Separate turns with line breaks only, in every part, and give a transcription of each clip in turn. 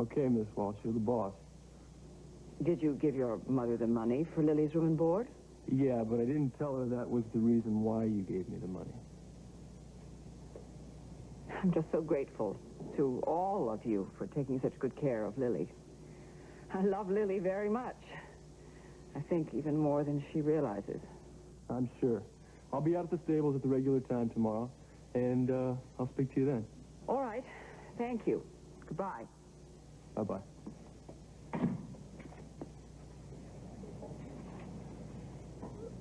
Okay, Miss Walsh, you're the boss.
Did you give your mother the money for Lily's room and board?
Yeah, but I didn't tell her that was the reason why you gave me the money.
I'm just so grateful to all of you for taking such good care of Lily. I love Lily very much. I think even more than she realizes.
I'm sure. I'll be out at the stables at the regular time tomorrow, and I'll speak to you then.
All right. Thank you. Goodbye.
Bye-bye.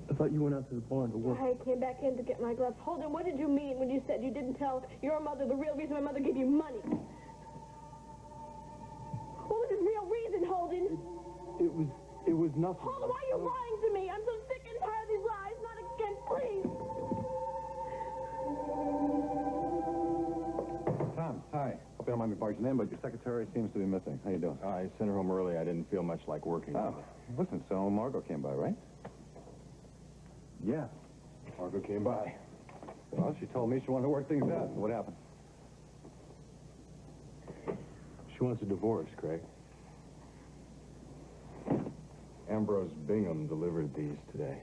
I thought you went out to the barn to work.
I came back in to get my gloves. Holden, what did you mean when you said you didn't tell your mother the real reason my mother gave you money? What was his real reason, Holden?
It was nothing.
Holden, why are you lying to me? I'm so sick and tired of these lies. Not again, please.
Tom, hi. Hope you don't mind me barging in, but your secretary seems to be missing. How you doing?
I sent her home early. I didn't feel much like working.
Oh, listen, so Margo came by, right?
Yeah. Margo came by.
Well, she told me she wanted to work things out. What happened?
She wants a divorce, Craig. Ambrose Bingham delivered these today.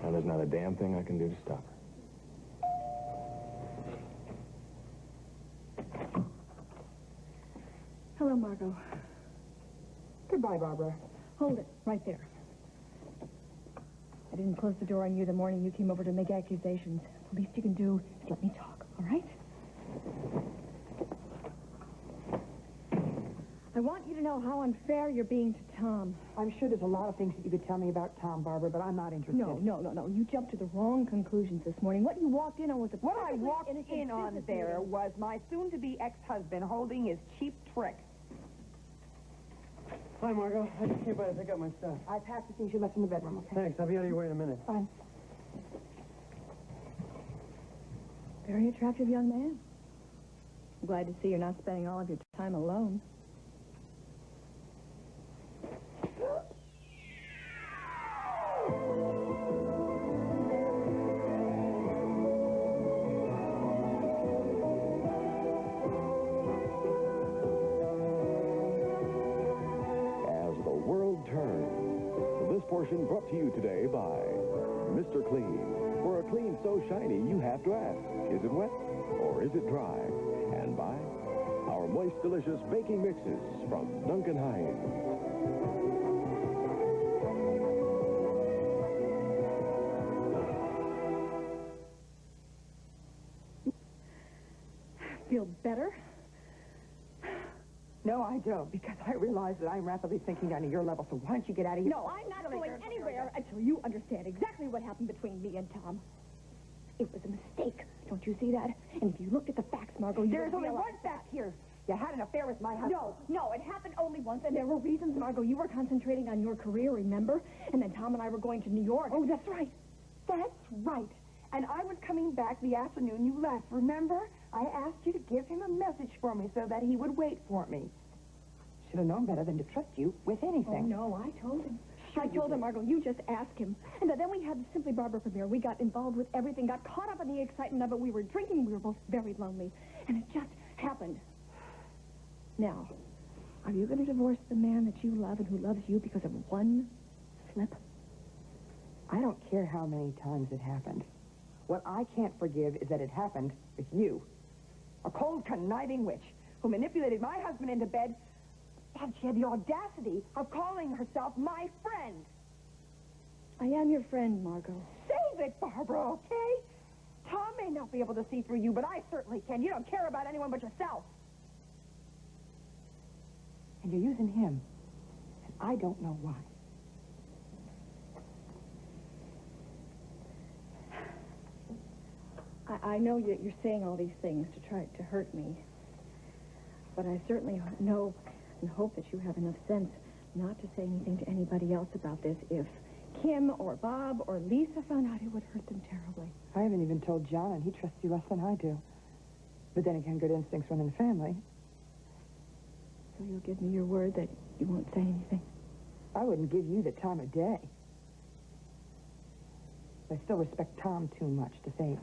Now, there's not a damn thing I can do to stop her.
Hello, Margo.
Goodbye, Barbara.
Hold it, right there. I didn't close the door on you the morning you came over to make accusations. The least you can do is let me talk, all right? I want you to know how unfair you're being to Tom.
I'm sure there's a lot of things that you could tell me about Tom, Barbara, but I'm not interested.
No. You jumped to the wrong conclusions this morning. What you walked in on was a
What I walked
innocent
in on
business
there
meeting.
was my soon-to-be ex-husband holding his cheap trick.
Hi, Margo. I just came by to pick up my stuff.
I packed the things you left in the bedroom, okay?
Thanks. I'll be out of your way in a minute.
Fine.
Very attractive young man. I'm glad to see you're not spending all of your time alone.
Portion brought to you today by Mr. Clean. For a clean so shiny, you have to ask, is it wet or is it dry? And by our moist, delicious baking mixes from Duncan Hines.
Feel better?
No, I don't, because I realize that I'm rapidly sinking down to your level, so why don't you get out of here?
No, I'm not going anywhere until you understand exactly what happened between me and Tom. It was a mistake. Don't you see that? And if you looked at the facts, Margo, you
There's
would
only
realize
one fact here. You had an affair with my husband.
No, it happened only once, and there were reasons, Margo. You were concentrating on your career, remember? And then Tom and I were going to New York.
Oh, that's right. That's right. And I was coming back the afternoon you left, remember? I asked you to give him a message for me so that he would wait for me. Should have known better than to trust you with anything.
Oh, no, I told him. I told him, Margo, you just ask him. And then we had the Simply Barbara premiere. We got involved with everything, got caught up in the excitement of it. We were drinking. We were both very lonely. And it just happened. Now, are you going to divorce the man that you love and who loves you because of one slip?
I don't care how many times it happened. What I can't forgive is that it happened with you. A cold, conniving witch who manipulated my husband into bed, and she had the audacity of calling herself my friend.
I am your friend, Margo.
Save it, Barbara, okay? Tom may not be able to see through you, but I certainly can. You don't care about anyone but yourself. And you're using him, and I don't know why.
I know you're saying all these things to try to hurt me. But I certainly know and hope that you have enough sense not to say anything to anybody else about this. If Kim or Bob or Lisa found out, it would hurt them terribly.
I haven't even told John, and he trusts you less than I do. But then again, good instincts run in the family.
So you'll give me your word that you won't say anything?
I wouldn't give you the time of day. I still respect Tom too much to say,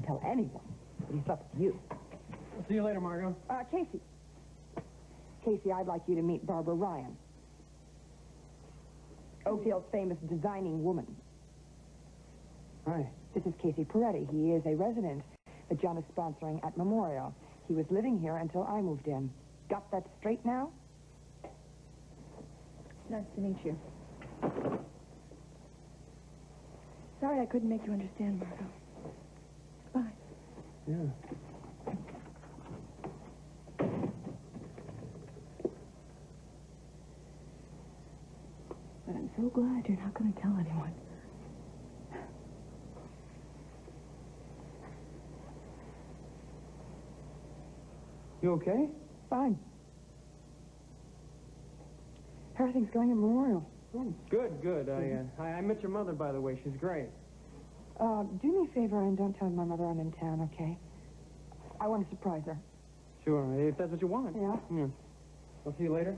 tell anyone that he slept with you.
I'll see you later, Margo.
Casey, Casey, I'd like you to meet Barbara Ryan. Oak Hill's famous designing woman.
Hi.
This is Casey Peretti. He is a resident that John is sponsoring at Memorial. He was living here until I moved in. Got that straight now?
Nice to meet you. Sorry I couldn't make you understand, Margo. Bye.
Yeah.
But I'm so glad you're not going to tell anyone.
You okay?
Fine. Everything's going at Memorial.
Good, good. I met your mother, by the way. She's great.
Do me a favor and don't tell my mother I'm in town, okay? I want to surprise her.
Sure, if that's what you want.
Yeah?
Yeah. I'll see you later.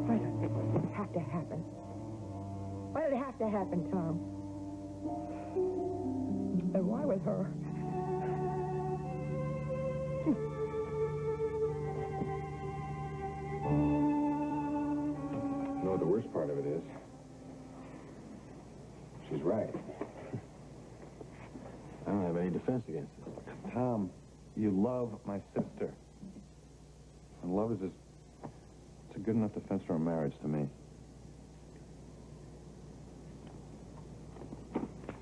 Why does it have to happen? Why did it have to happen, Tom? And why with her?
You know what the worst part of it is? She's right. I don't have any defense against this.
Tom, you love my sister. And love is just... It's a good enough defense for a marriage to me.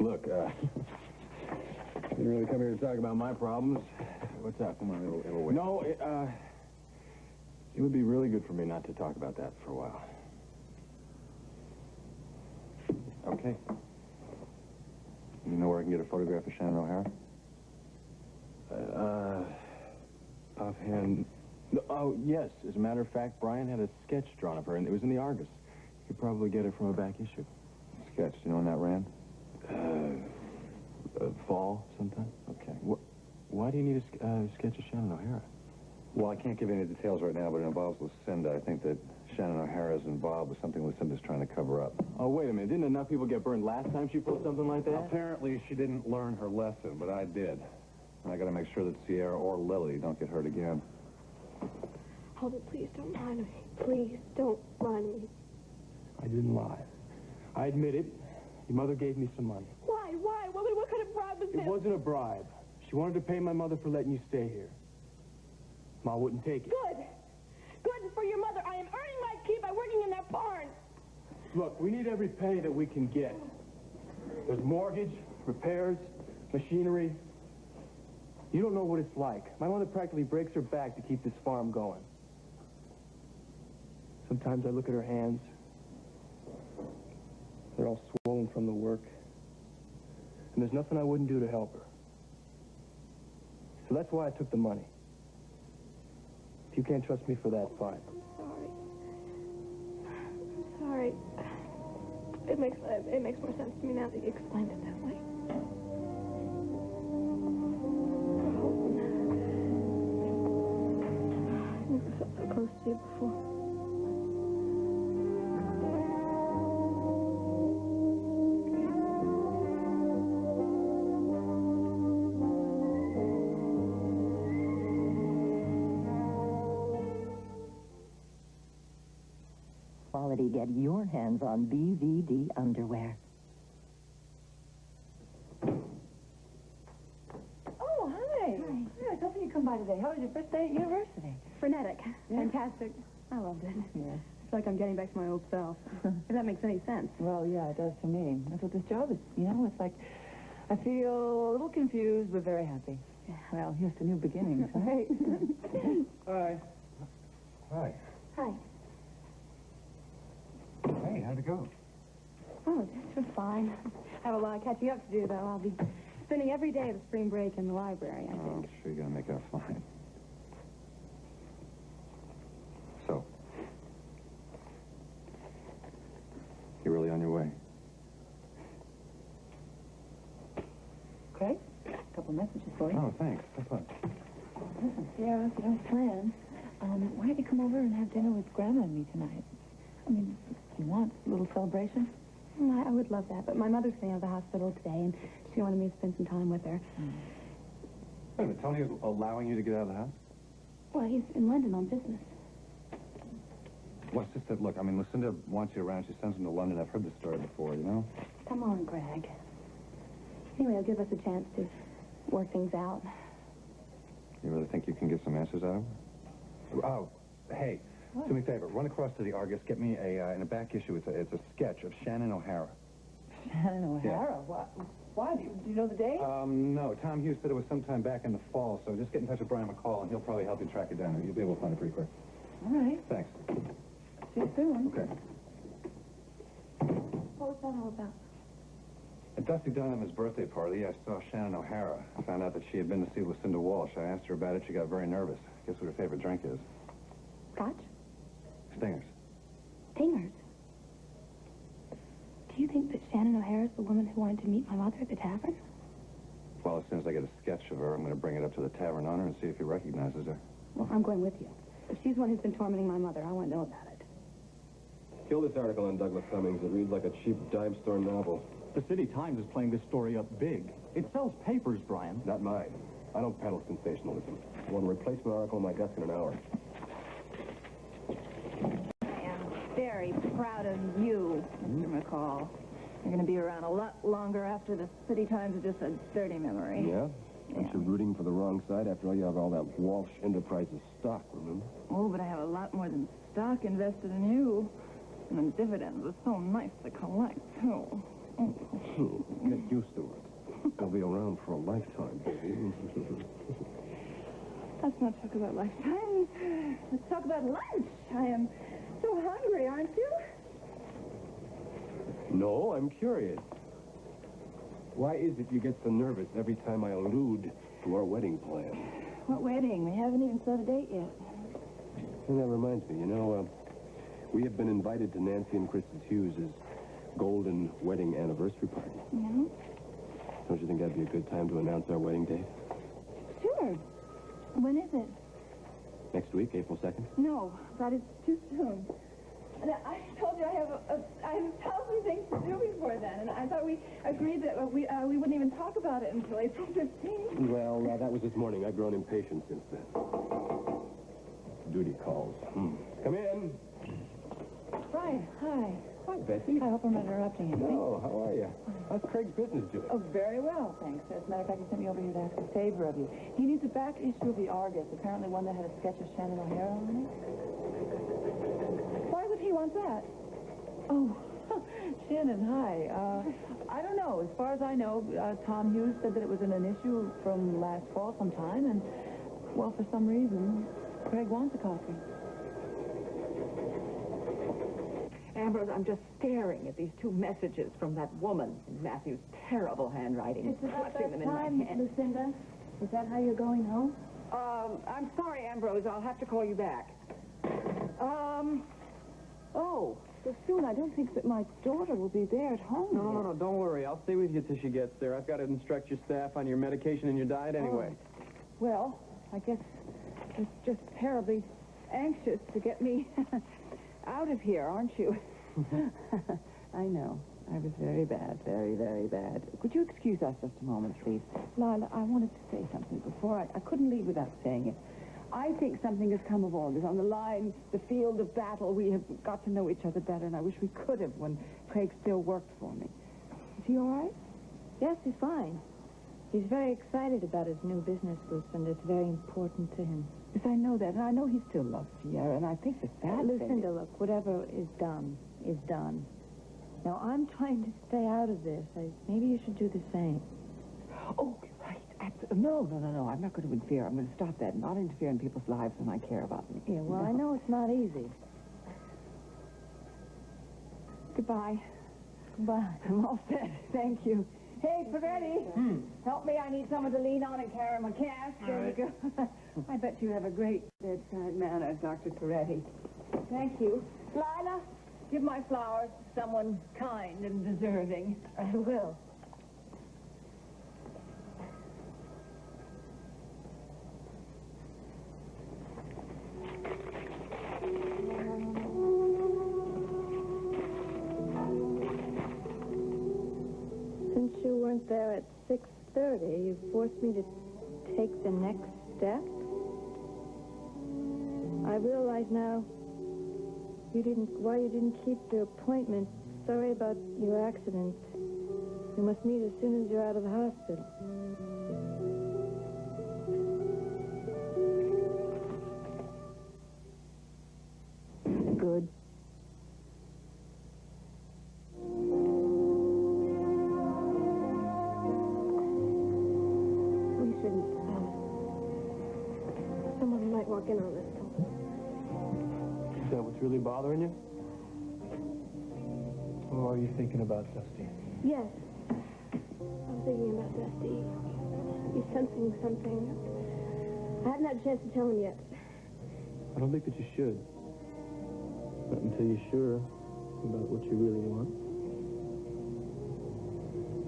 Look, didn't really come here to talk about my problems. What's up? Come on, it'll wait. No, it would be really good for me not to talk about that for a while.
Okay. You know where I can get a photograph of Shannon O'Hara?
Offhand... No, oh, yes. As a matter of fact, Brian had a sketch drawn of her, and it was in the Argus. You could probably get it from a back issue.
Sketch. Do you know when that ran?
Fall sometime? Okay. Why do you need a sketch of Shannon O'Hara?
Well, I can't give you any details right now, but it involves Lucinda. I think that Shannon O'Hara is involved with something Lucinda's trying to cover up.
Oh, wait a minute. Didn't enough people get burned last time she pulled something like that?
Apparently, she didn't learn her lesson, but I did. And I got to make sure that Sierra or Lily don't get hurt again.
Hold it, please don't lie to me. Please don't lie to me.
I didn't lie. I admit it. Your mother gave me some money.
Why? Why? What kind of bribe was
It
this?
wasn't a bribe. She wanted to pay my mother for letting you stay here. Ma wouldn't take it.
Good. Good for your mother. I am earning my keep by working in that barn.
Look, we need every penny that we can get. There's mortgage, repairs, machinery. You don't know what it's like. My mother practically breaks her back to keep this farm going. Sometimes I look at her hands. They're all swollen from the work. And there's nothing I wouldn't do to help her. So that's why I took the money. If you can't trust me for that, fine.
I'm sorry. It makes more sense to me now that you explained it that way. I never felt so close to you before.
Quality, get your hands on BVD underwear.
Oh, hi. Hi. Yeah, I thought you'd come by today. How was your first day at university? Frenetic. Yeah. Fantastic. I loved it.
Yeah.
It's like I'm getting back to my old self. If that makes any sense.
Well, yeah, it does to me. That's what this job is. You know, it's like I feel a little confused, but very happy.
Yeah.
Well, here's to new beginnings, right?
Hi.
Hi.
Hi.
Hey, how'd it go?
Oh, it was fine. I have a lot of catching up to do, though. I'll be spending every day of the spring break in the library, I
Oh, I'm
think.
sure you're going to make out fine. So, you're really on your way?
Craig, a couple messages for you.
Oh, thanks. Have fun.
Listen, Sierra, if you don't plan,
why don't you come over and have dinner with Grandma and me tonight? I mean, if you want a little celebration.
I would love that, but my mother's staying at the hospital today, and she wanted me to spend some time with her.
Wait a minute, Tony is allowing you to get out of the house?
Well, he's in London on business.
Well, it's just that, look, I mean, Lucinda wants you around. She sends him to London. I've heard this story before, you know?
Come on, Greg. Anyway, it'll give us a chance to work things out.
You really think you can get some answers out of her? Oh, hey, do me a favor. Run across to the Argus. Get me in a back issue, it's a sketch of Shannon O'Hara.
Shannon O'Hara? What? Why? Do you know the date?
No. Tom Hughes said it was sometime back in the fall, so just get in touch with Brian McCall, and he'll probably help you track it down. You'll be able to find it pretty quick.
All right.
Thanks.
See you soon.
Okay.
What was that all about?
At Dusty Dunham's birthday party, I saw Shannon O'Hara. I found out that she had been to see Lucinda Walsh. I asked her about it. She got very nervous. Guess what her favorite drink is?
Scotch?
Stingers.
Stingers? Do you think that Shannon O'Hara's the woman who wanted to meet my mother at the tavern?
Well, as soon as I get a sketch of her, I'm going to bring it up to the tavern owner and see if he recognizes her.
Well, I'm going with you. If she's the one who's been tormenting my mother, I want to know about it.
Kill this article on Douglas Cummings. It reads like a cheap dime store novel.
The City Times is playing this story up big. It sells papers, Brian.
Not mine. I don't peddle sensationalism. I want a replacement article on my desk in an hour.
I am very proud of you, Mr. McCall. You're going to be around a lot longer after the City Times is just a dirty memory.
Yeah? Aren't you rooting for the wrong side? After all, you have all that Walsh Enterprises stock, remember?
Oh, but I have a lot more than stock invested in you. And the dividends are so nice to collect, too.
Get used to it. They'll be around for a lifetime, baby.
Let's not talk about lifetimes. Let's talk about lunch. I am so hungry, aren't you?
No, I'm curious. Why is it you get so nervous every time I allude to our wedding plan?
What wedding? We haven't even set a date yet.
And that reminds me, you know, we have been invited to Nancy and Chris's Hughes' golden wedding anniversary party.
Yeah?
Don't you think that'd be a good time to announce our wedding date?
Sure. When is it?
Next week, April 2nd?
No, that is too soon. I told you I have 1,000 things to do before then, and I thought we agreed that we wouldn't even talk about it until April 15th.
Well, that was this morning. I've grown impatient since then. Duty calls. Come in.
Brian, hi.
Hi, Betsy.
I hope I'm not interrupting you.
No, how are you? How's Craig's business doing?
Oh, very well, thanks. As a matter of fact, he sent me over here to ask a favor of you. He needs a back issue of the Argus, apparently one that had a sketch of Shannon O'Hara on it. Why would he want that? Oh, Shannon, hi. I don't know. As far as I know, Tom Hughes said that it was in an issue from last fall sometime, and, well, for some reason, Craig wants a copy.
Ambrose, I'm just staring at these two messages from that woman in Matthew's terrible handwriting.
It's about
Clutching
that
them in my
time,
hand.
Lucinda. Is that how you're going home?
I'm sorry, Ambrose. I'll have to call you back.
Oh, so soon. I don't think that my daughter will be there at home.
No, don't worry. I'll stay with you till she gets there. I've got to instruct your staff on your medication and your diet anyway.
Oh. Well, I guess it's just terribly anxious to get me out of here, aren't you?
I know. I was very bad, very, very bad. Could you excuse us just a moment, please?
Lila, I wanted to say something before. I couldn't leave without saying it. I think something has come of all this. On the line, the field of battle, we have got to know each other better, and I wish we could have when Craig still worked for me. Is he all right?
Yes, he's fine. He's very excited about his new business, Lucinda. It's very important to him.
Yes, I know that, and I know he still loves Sierra, and I think that
Lucinda, look, whatever is done is done. Now, I'm trying to stay out of this. Maybe you should do the same.
Oh, right. No. I'm not going to interfere. I'm going to stop that. Not interfere in people's lives when I care about them.
Yeah, well, I know it's not easy.
Goodbye.
Goodbye.
I'm all set. Thank you. Hey, Peretti, help me. I need someone to lean on and carry my cash. There you go. I bet you have a great bedside manner, Dr. Peretti. Thank you. Lila, give my flowers to someone kind and deserving.
I will. there at 6:30. You forced me to take the next step. I realize now why you didn't keep the appointment. Sorry about your accident. We must meet as soon as you're out of the hospital.
Good.
We shouldn't. Someone might walk in on us.
Is that what's really bothering you? Or are you thinking about Dusty?
Yes. I'm thinking about Dusty. He's sensing something. I haven't had a chance to tell him yet.
I don't think that you should. Not until you're sure about what you really want.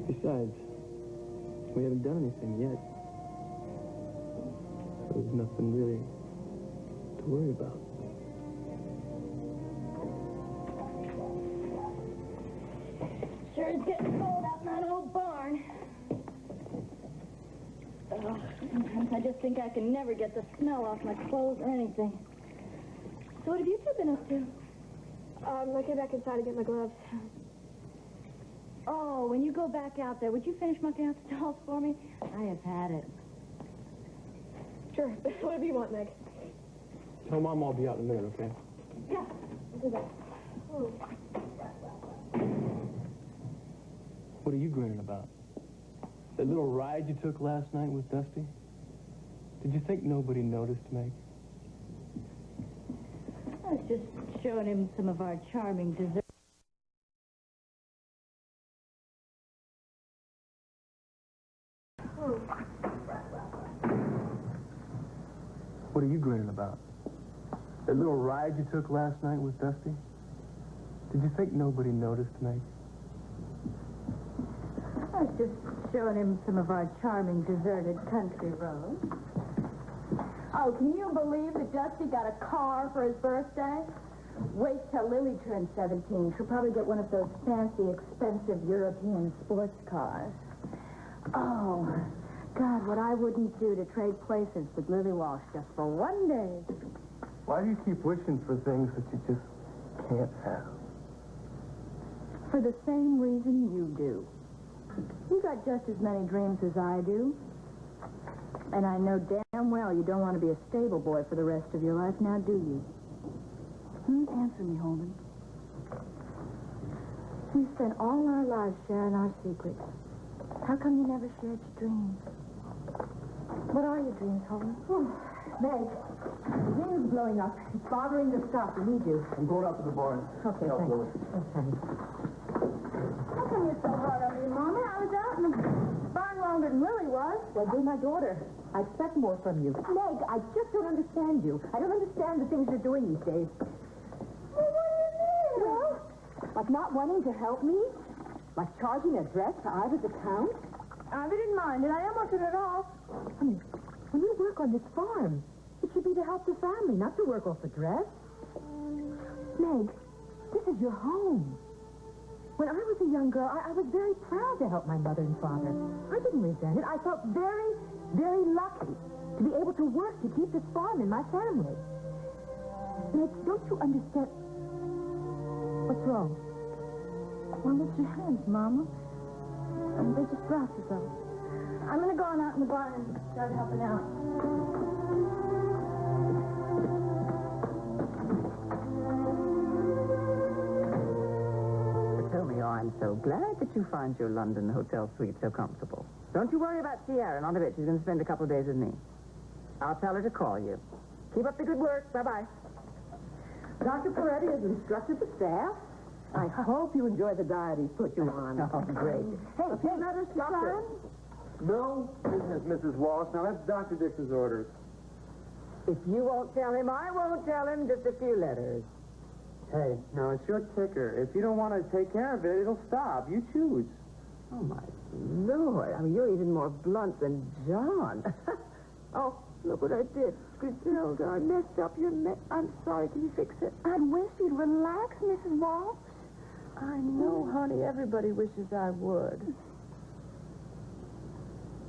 Besides, we haven't done anything yet. So there's nothing really to worry about.
Sure is getting cold out in that old barn. Sometimes I just think I can never get the smell off my clothes or anything. So what have you two been up to? I came back inside to get my gloves. Oh, when you go back out there, would you finish mucking out the stalls for me?
I have had it.
Sure. Whatever you want, Meg.
Tell Mom I'll be out in a minute, okay?
Yeah, I'll do that. Oh.
What are you grinning about? That little ride you took last night with Dusty? Did you think nobody noticed, Meg?
I was just showing him some of our charming desserts.
What are you grinning about? That little ride you took last night with Dusty? Did you think nobody noticed, Meg?
I was just showing him some of our charming deserted country roads.
Oh, can you believe that Dusty got a car for his birthday? Wait till Lily turns 17. She'll probably get one of those fancy, expensive European sports cars. Oh, God, what I wouldn't do to trade places with Lily Walsh just for one day.
Why do you keep wishing for things that you just can't have?
For the same reason you do. You got just as many dreams as I do. And I know damn well you don't want to be a stable boy for the rest of your life, now do you? Answer me, Holman. We spent all our lives sharing our secrets. How come you never shared your dreams? What are your dreams, Holman? Meg, the wind's blowing up. It's bothering the stop. We need you.
I'm going out to the barn.
Okay, thanks. How come you're so hard on me, Mama? I was out in the barn longer than Lily was.
Well, you're my daughter. I expect more from you. Meg, I just don't understand you. I don't understand the things you're doing these days.
Well, what do you mean?
Well, like not wanting to help me? Like charging a dress to Iva's account?
I didn't mind it. I almost did it off.
I mean, when you work on this farm, it should be to help the family, not to work off a dress. Meg, this is your home. When I was a young girl, I was very proud to help my mother and father. I didn't resent it. I felt very, very lucky to be able to work to keep this farm in my family. Meg, don't you understand? What's wrong?
Well, it's your hands, Mama. They just dropped us all. I'm going to go on out in the barn and start helping out.
Romeo, I'm so glad that you find your London hotel suite so comfortable. Don't you worry about Sierra, not a bit. She's going to spend a couple of days with me. I'll tell her to call you. Keep up the good work. Bye-bye.
Dr. Peretti has instructed the staff. I hope you enjoy the diet he's put you on.
Oh, great.
Hey, letters to sign?
No business, Mrs. Walsh. Now, that's Dr. Dixon's orders.
If you won't tell him, I won't tell him. Just a few letters.
Hey, now, it's your ticker. If you don't want to take care of it, it'll stop. You choose.
Oh, my Lord. I mean, you're even more blunt than John. Oh, look what I did. Griselda, I messed up your neck. I'm sorry. Can you fix it?
I'd wish you'd relax, Mrs. Walsh.
I know, honey. Everybody wishes I would.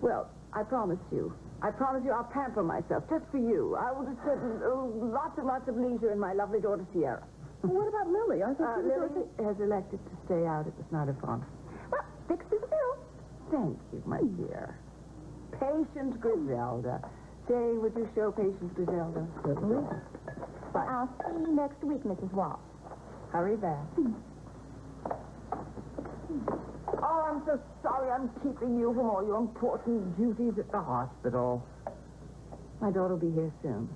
Well, I promise you I'll pamper myself just for you. I will just get lots and lots of leisure in my lovely daughter Sierra.
Well, what about Lily? I thought
Lily has elected to stay out at the Snyder farm. Well, fixed as a bill. Thank you, my dear. Patient Griselda. Say, would you show Patient Griselda?
Certainly.
But I'll see you next week, Mrs. Walsh.
Hurry back. Oh, I'm so sorry I'm keeping you from all your important duties at the hospital. My daughter will be here soon.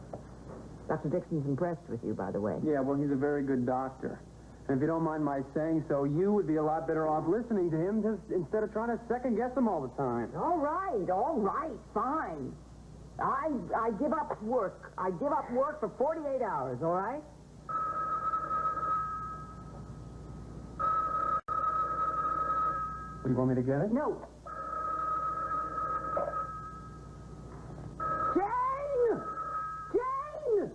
Dr. Dixon's impressed with you, by the way.
Yeah, well, he's a very good doctor. And if you don't mind my saying so, you would be a lot better off listening to him just instead of trying to second-guess him all the time.
All right, fine. I give up work. I give up work for 48 hours, all right?
You want me to get it?
No. Jane! Jane!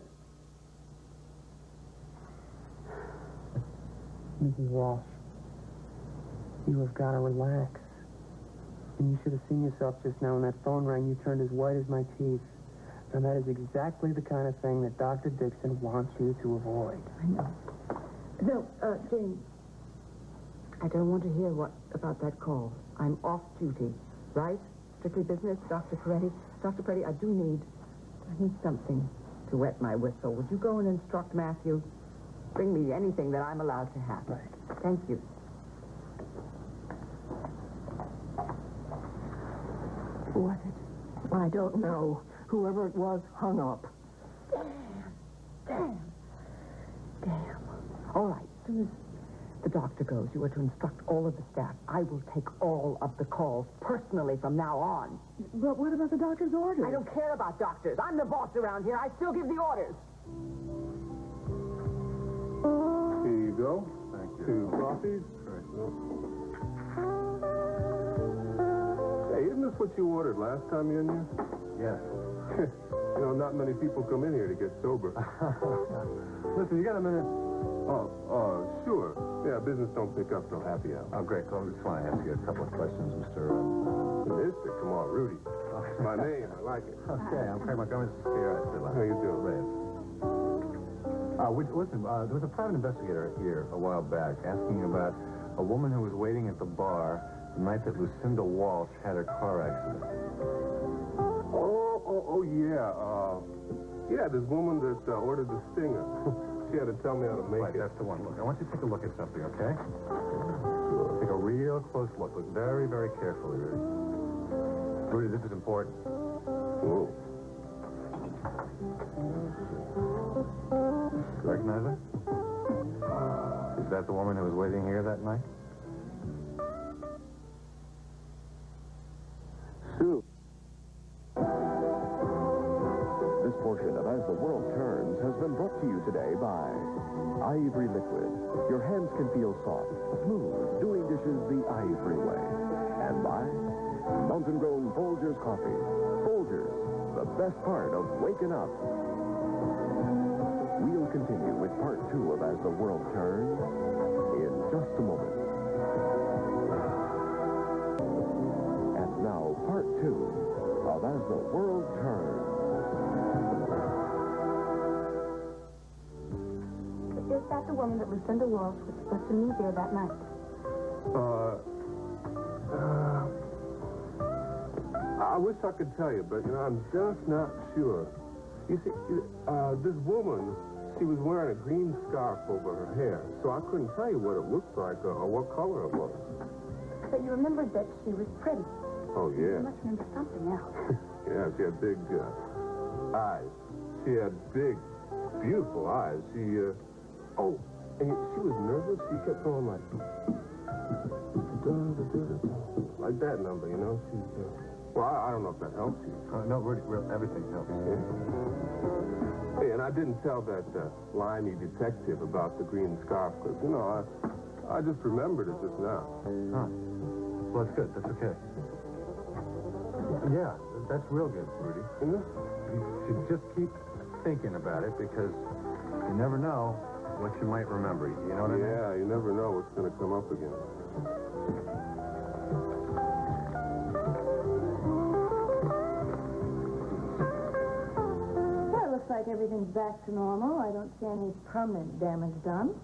Mrs. Walsh, you have got to relax. And you should have seen yourself just now when that phone rang. You turned as white as my teeth. And that is exactly the kind of thing that Dr. Dixon wants you to avoid.
I know. No, Jane, I don't want to hear about that call. I'm off duty, right? Strictly business, Dr. Peretti. Dr. Peretti, I need something to wet my whistle. Would you go and instruct Matthew? Bring me anything that I'm allowed to have.
Right.
Thank you.
Was it? I don't know. Whoever it was hung up.
Damn. All right, as soon as the doctor goes, you are to instruct all of the staff. I will take all of the calls personally from now on.
But what about the doctor's orders?
I don't care about doctors. I'm the boss around here. I still give the orders.
Here you go.
Thank you.
2 coffees.
Right.
Hey, isn't this what you ordered last time you in here?
Yes.
You know, not many people come in here to get sober.
Listen, you got a minute?
Sure. Yeah, business don't pick up till happy hour.
Oh, great. Well, I just want to ask you a couple of questions, Mr.
Mister, come on, Rudy. It's my name. I like it.
Okay, I'm Craig Montgomery.
How you doing?
Listen, there was a private investigator here a while back asking about a woman who was waiting at the bar the night that Lucinda Walsh had her car accident.
Yeah. Yeah, this woman that ordered the stinger. She had to tell me how to make
it. That's the one. Look, I want you to take a look at something, okay?
Sure.
Take a real close look. Look very, very carefully, Rudy. Rudy, this is important.
Whoa.
Recognize her? Is that the woman who was waiting here that night?
Sue.
This portion of As the World Turns has been brought to you today by Ivory Liquid. Your hands can feel soft, smooth, doing dishes the Ivory way. And by Mountain-grown Folgers Coffee. Folgers, the best part of waking up. We'll continue with part 2 of As the World Turns in just a moment. And now, part 2 of As the World Turns.
Is that the woman that Lucinda Walsh was supposed to meet here that night?
I wish I could tell you, but, I'm just not sure. You see, this woman, she was wearing a green scarf over her hair, so I couldn't tell you what it looked like or what color it was.
But you remembered that she was pretty.
Oh, yeah.
You must remember something else.
Yeah, she had big eyes. She had big, beautiful eyes. And she was nervous. She kept going like that number, well, I don't know if that helps you.
No, Rudy, everything helps.
Yeah. Hey, and I didn't tell that limey detective about the green scarf because, I just remembered it just now.
Huh. Well, that's good. That's okay. Yeah, that's real good, Rudy.
Mm-hmm.
You should just keep thinking about it because you never know what you might remember. You know what I mean?
Yeah, you never know what's going to come up again.
like everything's back to normal. I don't see any permanent damage done.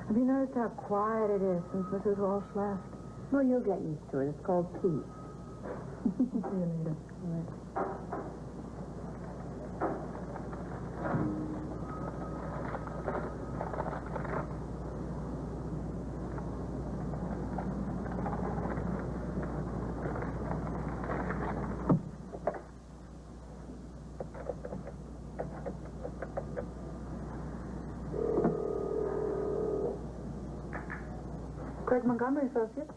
Have you noticed how quiet it is since Mrs. Walsh left?
Well, you'll get used to it. It's called peace.
See you later.
Craig Montgomery Associates.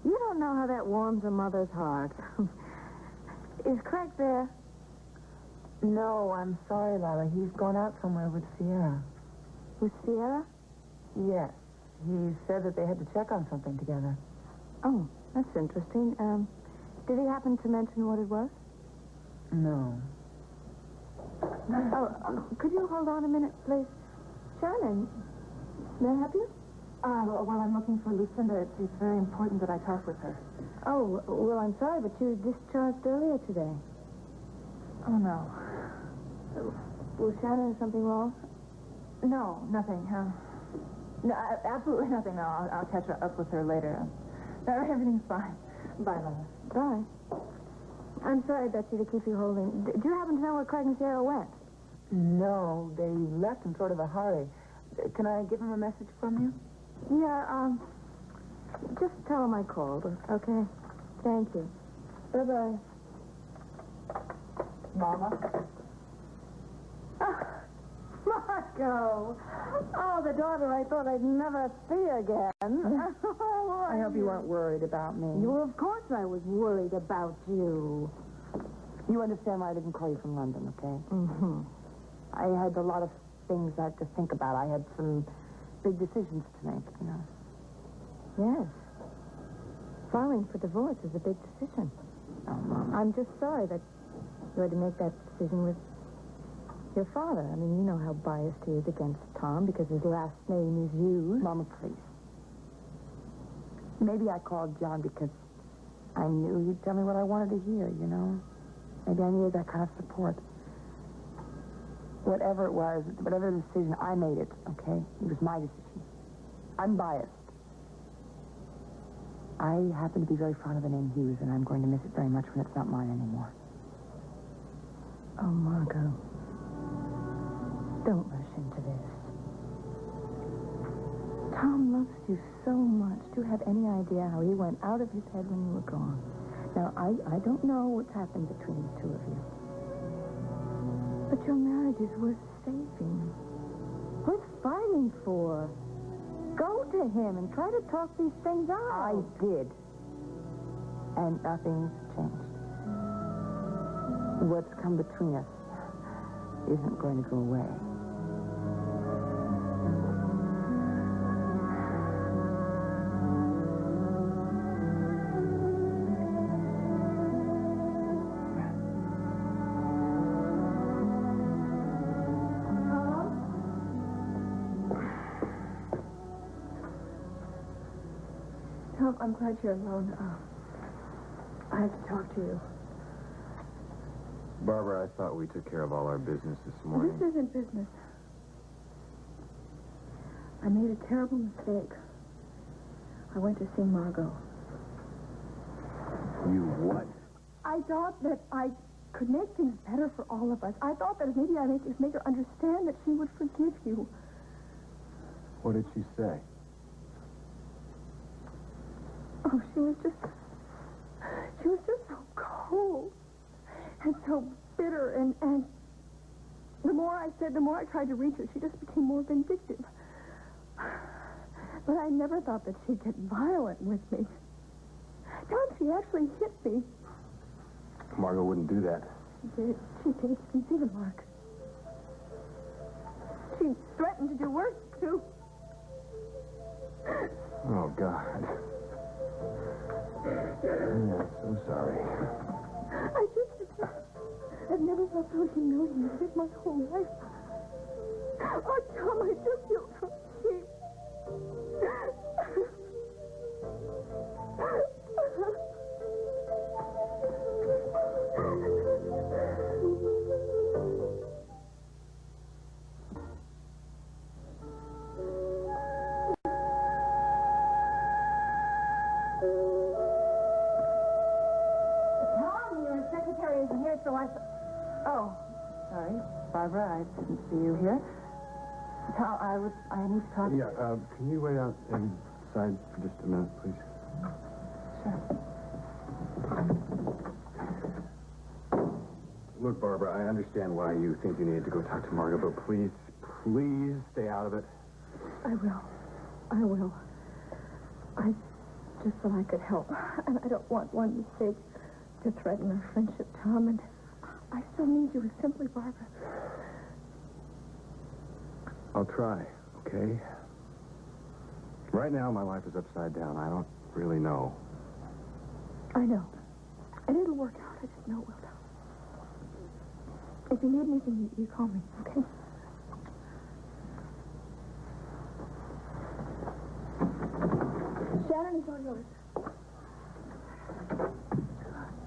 You don't know how that warms a mother's heart. Is Craig there?
No, I'm sorry, Lila. He's gone out somewhere with Sierra.
With Sierra?
Yes. He said that they had to check on something together.
Oh, that's interesting. Did he happen to mention what it was?
No.
Oh, could you hold on a minute, please? Shannon, may I help you?
Well, I'm looking for Lucinda. It's very important that I talk with her.
Oh, well, I'm sorry, but you were discharged earlier today.
Oh, no.
Was Shannon, is something wrong?
No, nothing. No, absolutely nothing. No, I'll catch up with her later. Everything's fine. Bye, Lila.
Bye. I'm sorry, Betsy, to keep you holding. Do you happen to know where Craig and Sierra went?
No, they left in sort of a hurry. Can I give him a message from you?
Yeah, just tell him I called, okay? Thank you. Bye-bye.
Mama?
Margo! Oh, the daughter I thought I'd never see again.
I hope you weren't worried about me.
Well, of course I was worried about you.
You understand why I didn't call you from London, okay?
Mm-hmm.
I had a lot of things I had to think about. I had some big decisions to make, you know.
Yes. Filing for divorce is a big decision.
Oh, Mom.
I'm just sorry that you had to make that decision with your father. I mean, you know how biased he is against Tom because his last name is used.
Mama, please. Maybe I called John because I knew he'd tell me what I wanted to hear, you know? Maybe I needed that kind of support. Whatever it was, whatever the decision, I made it, okay? It was my decision. I'm biased. I happen to be very fond of the name Hughes, and I'm going to miss it very much when it's not mine anymore.
Oh, Margo. Don't rush into this. Tom loves you so much. Do you have any idea how he went out of his head when you were gone? Now, I don't know what's happened between the two of you. But your marriage is worth saving. Worth fighting for. Go to him and try to talk these things out.
I did. And nothing's changed. What's come between us isn't going to go away.
Tom, I'm glad you're alone. I have to talk to you.
Barbara, I thought we took care of all our business this morning.
This isn't business. I made a terrible mistake. I went to see Margo.
You what?
I thought that I could make things better for all of us. I thought that maybe I could make her understand that she would forgive you.
What did she say?
Oh, she was just so cold and so bitter, and the more I said, the more I tried to reach her, she just became more vindictive. But I never thought that she'd get violent with me. Tom, she actually hit me.
Margo wouldn't do that.
She did. She did. You can see the mark. She threatened to do worse, too.
Oh, God. Yeah, so sorry.
I've never felt so humiliated in my whole life. Oh, Tom, I just feel so cheap.
Oh, sorry. Barbara, I didn't see you here. Tom, I need to talk to you.
Yeah, can you wait outside for just a minute, please?
Sure.
Look, Barbara, I understand why you think you need to go talk to Margo, but please stay out of it.
I will. I just thought I could help. And I don't want one mistake to threaten our friendship, Tom. And I still need you as Simply Barbara.
I'll try, okay? Right now, my life is upside down. I don't really know.
I know. And it'll work out. I just know it will, Tom. If you need anything, you call me, okay? Shannon, it's all yours.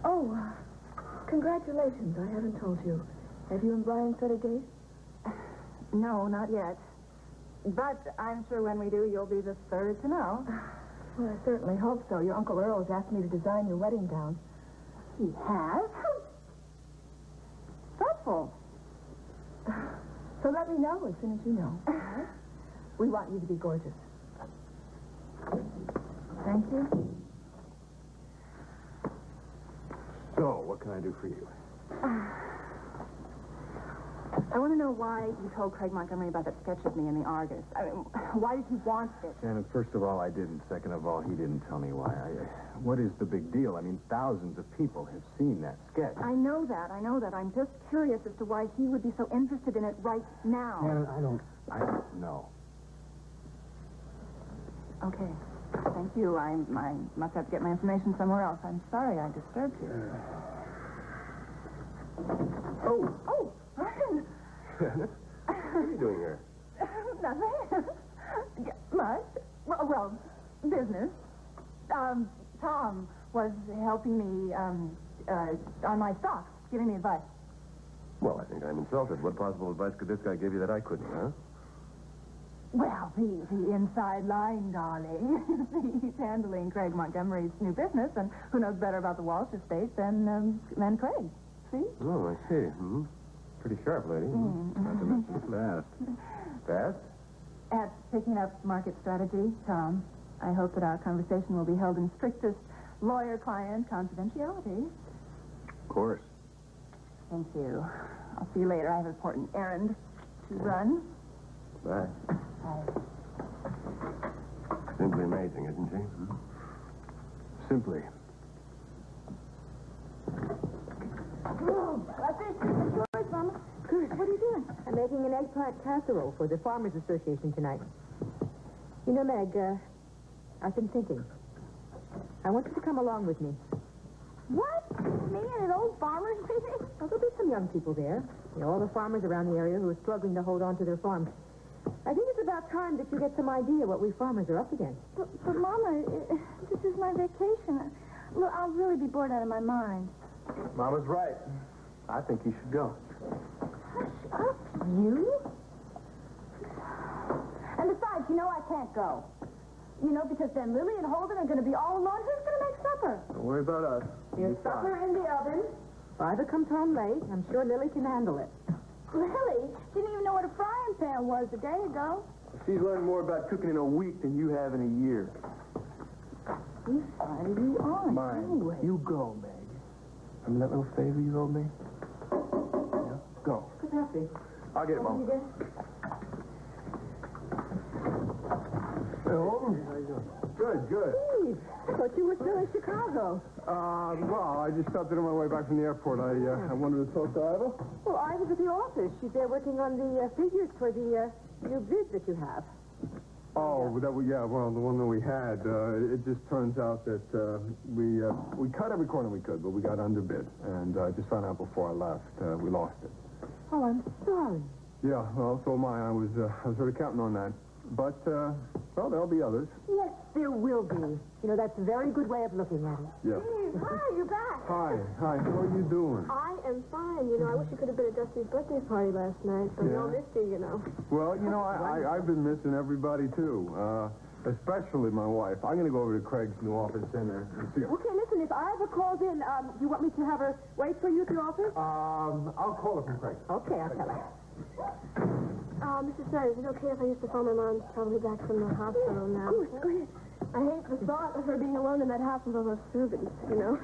Oh, congratulations. I haven't told you. Have you and Brian set a date?
No, not yet. But I'm sure when we do, you'll be the third to know.
Well, I certainly hope so. Your Uncle Earl has asked me to design your wedding gown.
He has? Thoughtful.
So let me know as soon as you know. We want you to be gorgeous.
Thank you.
So, what can I do for you?
I want to know why you told Craig Montgomery about that sketch of me in the Argus. I mean, why did he want it?
Shannon, first of all, I didn't. Second of all, he didn't tell me why. What is the big deal? I mean, thousands of people have seen that sketch.
I know that. I'm just curious as to why he would be so interested in it right now.
Shannon, I don't know.
Okay. Thank you. I must have to get my information somewhere else. I'm sorry I disturbed you. Oh, Brian.
Shannon, what are you doing here?
Nothing. Much. Well, business. Tom was helping me on my stocks, giving me advice.
Well, I think I'm insulted. What possible advice could this guy give you that I couldn't, huh?
Well, the inside line, darling. He's handling Craig Montgomery's new business, and who knows better about the Walsh estate than Craig? See?
Oh, I see. Mm-hmm. Pretty sharp, lady. Not to mention fast. Fast?
At picking up market strategy, Tom, I hope that our conversation will be held in strictest lawyer-client confidentiality.
Of course.
Thank you. I'll see you later. I have an important errand to run.
Bye.
Bye.
Simply amazing, isn't she? Hmm?
Simply.
Yours, Mama. Good. What are you doing? I'm making an eggplant casserole for the Farmers Association tonight. You know, Meg, I've been thinking. I want you to come along with me.
What? Me and an old farmer's meeting?
Well, there'll be some young people there. You know, all the farmers around the area who are struggling to hold on to their farms. I think it's about time that you get some idea what we farmers are up against.
But Mama, this is my vacation. Look, I'll really be bored out of my mind.
Mama's right. I think you should go.
Hush up, you?
And besides, you know I can't go. You know, because then Lily and Holden are going to be all alone. Who's going to make supper?
Don't worry about us.
There's supper in the oven. If Ivor comes home late, I'm sure Lily can handle it.
Lily? She didn't even know what a frying pan was a day ago.
She's learned more about cooking in a week than you have in a year.
Whose side are you on,
Mine.
anyway?
You go, Meg. Remember that little favor you owed me? Yeah? Go.
Good happy.
I'll get it, Mom. Hey, Holden. How you doing? Good.
Steve, I thought you were still in Chicago.
Well, I just stopped in on my way back from the airport. I wanted to talk to Ivor.
Well, I was at the office. She's there working on the figures for the new bid that you have.
Oh, the one that we had. It just turns out that we cut every corner we could, but we got underbid. And I just found out before I left. We lost it.
Oh, I'm sorry.
Yeah, well, so am I. I was sort of counting on that. But, well, there'll be others.
Yes, there will be. You know, that's a very good way of looking at it.
Yeah.
Steve, hi, you're back.
Hi. How are you doing?
I am fine. You know, I wish you could have been at Dusty's birthday party last night, but
Yeah.
no Misty, you know.
Well, you know, I've been missing everybody, too. Especially my wife. I'm going to go over to Craig's new office and see her.
Okay, listen, if Ivor calls in, do you want me to have her wait for you at the office?
I'll call her from Craig.
Okay, I'll tell her.
Mrs. Snyder, is it okay if I use the phone? My mom's probably back from the hospital now.
Of course, go ahead.
I hate the thought of her being alone in that house with all those servants, you know?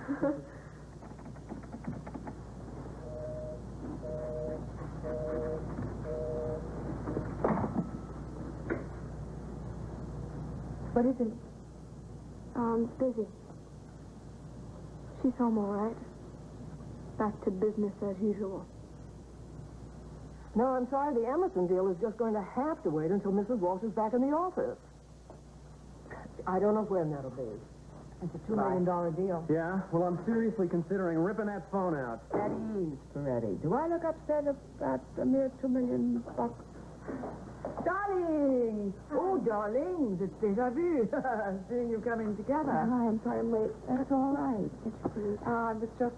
What is it?
Busy. She's home all right. Back to business as usual.
No, I'm sorry. The Emerson deal is just going to have to wait until Mrs. Walsh is back in the office. I don't know when that'll be.
It's a $2 million deal.
Yeah? Well, I'm seriously considering ripping that phone out.
At ease, Peretti. Do I look upset about a mere $2 million? Darling! Oh, darlings, it's déjà vu. Seeing you coming together.
Hi, I'm sorry I'm late.
That's all right.
It's rude.
I was just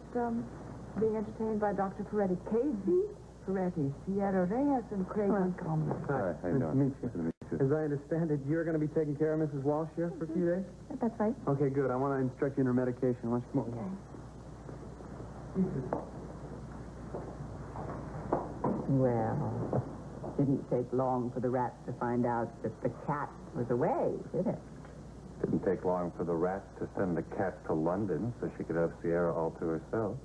being entertained by Dr. Peretti. Casey Peretti, Sierra Reyes, and Craig Montgomery.
Hi, how you doing? Nice to meet you.
As I understand it, you're going to be taking care of Mrs. Walsh here for a few days?
That's right.
Okay, good. I want to instruct you in her medication. Why don't you come over?
Well, didn't take long for the rats to find out that the cat was away, did it?
Didn't take long for the rat to send the cat to London so she could have Sierra all to herself.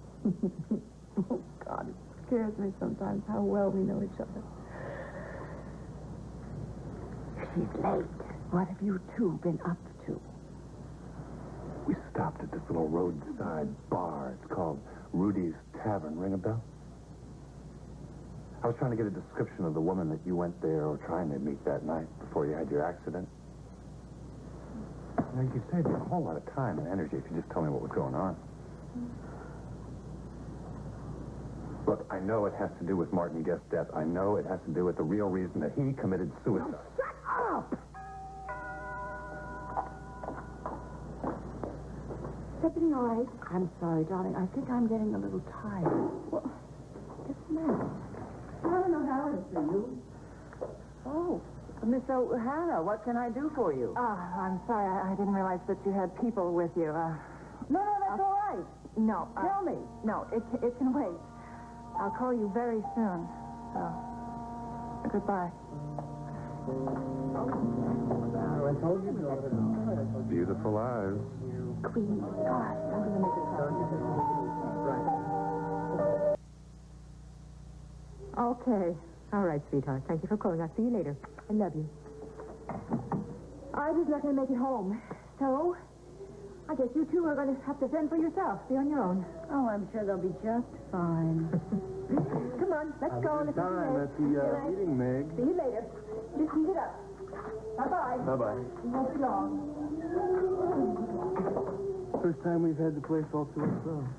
Oh, God, it scares me sometimes how well we know each other. She's late. What have you two been up to?
We stopped at this little roadside bar. It's called Rudy's Tavern. Ring a bell? I was trying to get a description of the woman that you went there or trying to meet that night before you had your accident. You know, you could save me a whole lot of time and energy if you just told me what was going on. Look, I know it has to do with Martin Guest's death. I know it has to do with the real reason that he committed suicide.
Oh, shut up!
Is everything all right?
I'm sorry, darling. I think I'm getting a little tired.
Well, what's the matter?
I don't know how to see you. Oh, Miss O'Hara, what can I do for you?
I'm sorry. I didn't realize that you had people with you.
No, that's all right.
No.
Tell me.
No, it can wait. I'll call you very soon. Goodbye.
I told you so.
Beautiful eyes.
Queen. Gosh, I'm going to make it
Okay. All right, sweetheart. Thank you for calling. I'll see you later. I love you.
Ivor's not going to make it home. So, I guess you two are going to have to fend for yourself. Be on your own.
Oh, I'm sure they'll be just fine.
Come on, let's go. Let's
Time at the meeting, Meg.
See you later. Just heat it up. Bye-bye.
Bye-bye.
It won't be long.
First time we've had the place all to ourselves.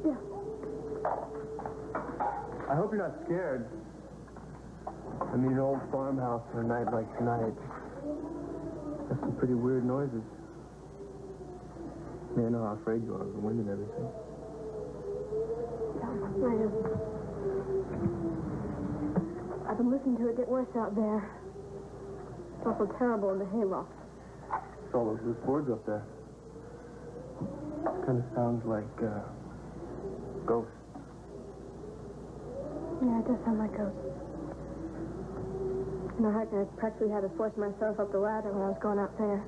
Yeah.
I hope you're not scared. I mean, an old farmhouse on a night like tonight. That's some pretty weird noises. I mean, I know how afraid you are of the wind and everything.
I've been listening to it get worse out there. It's awful terrible in the hayloft.
It's all those loose boards up there. Kind of sounds like, ghosts.
Yeah, it does sound like ghosts. You know, I practically had to force myself up the ladder when I was going out there.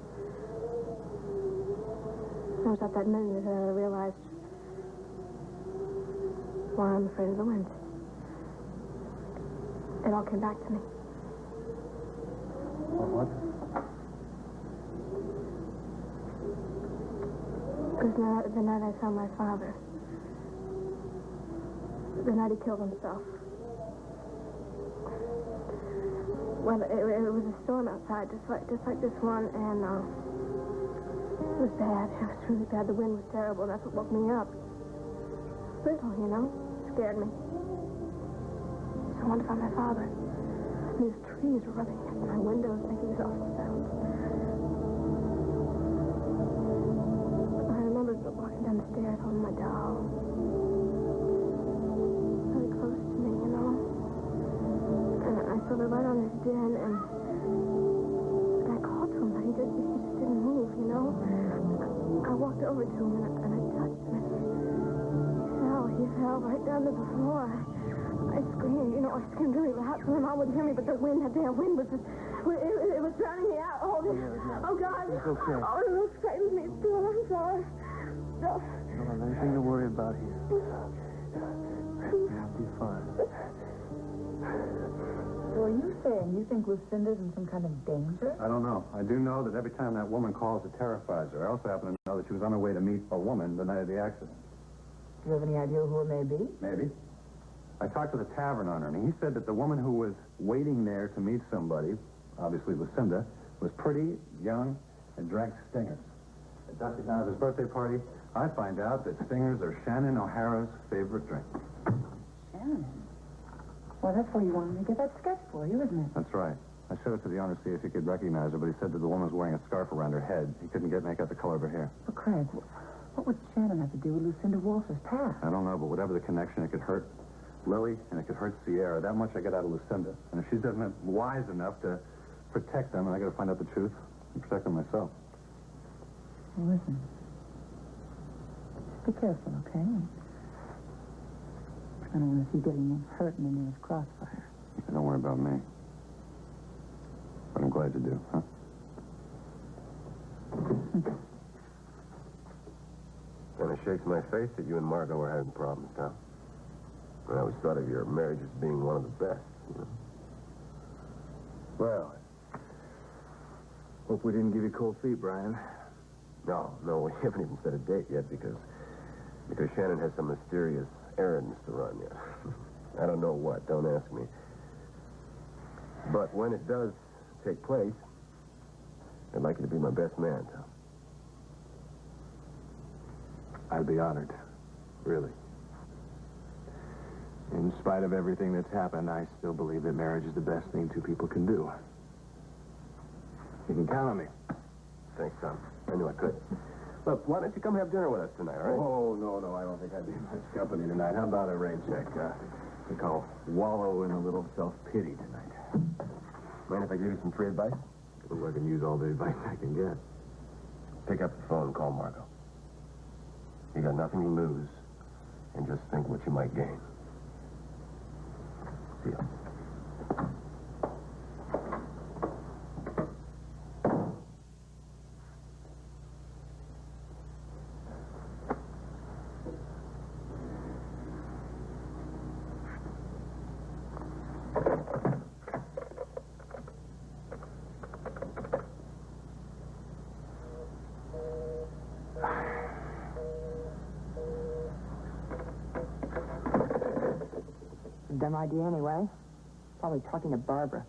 It was at that minute that I realized why I'm afraid of the wind. It all came back to me.
What?
It was the night I saw my father. The night he killed himself. Well, it was a storm outside, just like this one, and it was bad. It was really bad. The wind was terrible, and that's what woke me up. Little, you know, scared me. So I wanted to find my father. These trees were rubbing against my windows, making this awful sound. I remember walking down the stairs holding my doll. Really close to me, you know. And I saw the light on his den, and I called to him. walked over to him and I touched him. He fell right down to the floor. I screamed, I screamed really loud so my mom would hear me, but the wind, that damn wind was just, it was drowning me out. Oh, God.
It's okay.
Oh, it was frightening me still. I'm sorry. No.
You don't have anything to worry about here. You'll be fine.
So are you saying you think Lucinda's in some kind of danger?
I don't know. I do know that every time that woman calls, it terrifies her. I also happen to know that she was on her way to meet a woman the night of the accident.
Do you have any idea who it may be?
Maybe. I talked to the tavern owner, and he said that the woman who was waiting there to meet somebody, obviously Lucinda, was pretty, young, and drank Stingers. At Dusty Donovan's birthday party, I find out that Stingers are Shannon O'Hara's favorite drink.
Shannon? Well, that's what you wanted me to get that sketch for you, isn't it?
That's right. I showed it to the owner to see if he could recognize her, but he said that the woman was wearing a scarf around her head. He couldn't make out the color of her hair.
Well, Craig, what would Shannon have to do with Lucinda Walsh's past?
I don't know, but whatever the connection, it could hurt Lily, and it could hurt Sierra. That much I get out of Lucinda. And if she's wise enough to protect them, I got to find out the truth and protect them myself.
Well, listen. Just be careful, okay? I don't want to see getting hurt in any of his crossfire.
Don't worry about me. But I'm glad you do, huh?
And it shakes my face that you and Margo were having problems, Tom. I always thought of your marriage as being one of the best,
Well, hope we didn't give you cold feet, Brian.
No, we haven't even set a date yet because Shannon has some mysterious errands to run yet. I don't know what, don't ask me. But when it does take place, I'd like you to be my best man, Tom.
I'd be honored. Really. In spite of everything that's happened, I still believe that marriage is the best thing two people can do. You can count on me.
Thanks, Tom. I knew I could. Look, why don't you come have dinner with us tonight, all right?
Oh, no, I don't think I'd be much company tonight. How about a rain check? I think I'll wallow in a little self-pity tonight.
Mind if I give you some free advice?
I can use all the advice I can get.
Pick up the phone and call Margo. You got nothing to lose, and just think what you might gain. See ya.
Dumb idea anyway. Probably talking to Barbara.